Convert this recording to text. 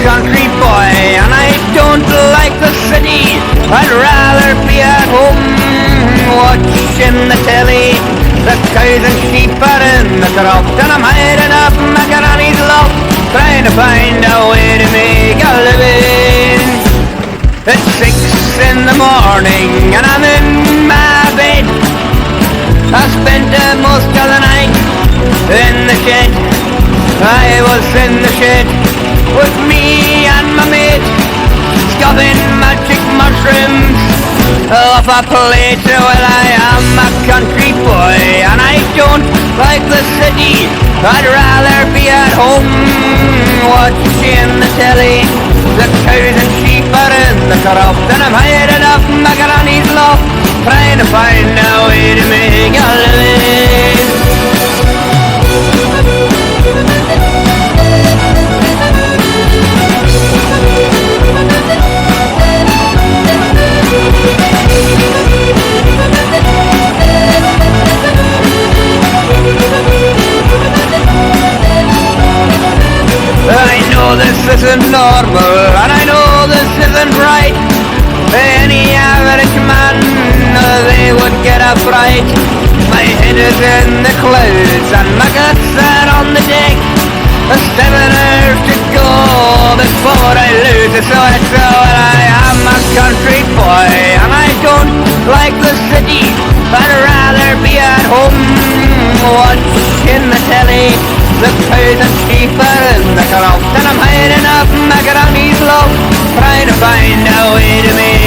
Country boy, and I don't like the city. I'd rather be at home watching the telly. The cows and sheep are in the crop, and I'm hiding up macaroni's loft, trying to find a way to make a living. It's 6 in the morning, and I'm in my bed. I spent most of the night in the shed. I was in the shed with me and my mate, scoffing magic mushrooms off a plate. Well, I am a country boy, and I don't like the city. I'd rather be at home watching the telly. The cows and sheep are in the crop, and I'm hiding up macaroni's loft, trying to find a way to make a living. I know this isn't normal, and I know this isn't right. Any average man, they would get a fright. My head is in the clouds, and my guts are on the deck. 7 hours to go before I lose it, so I am a country boy, and I don't like the city. I'd rather be at home watching the telly. The cows and sheep are in the crop, and I'm hiding up macaroni's loft, trying to find a way to make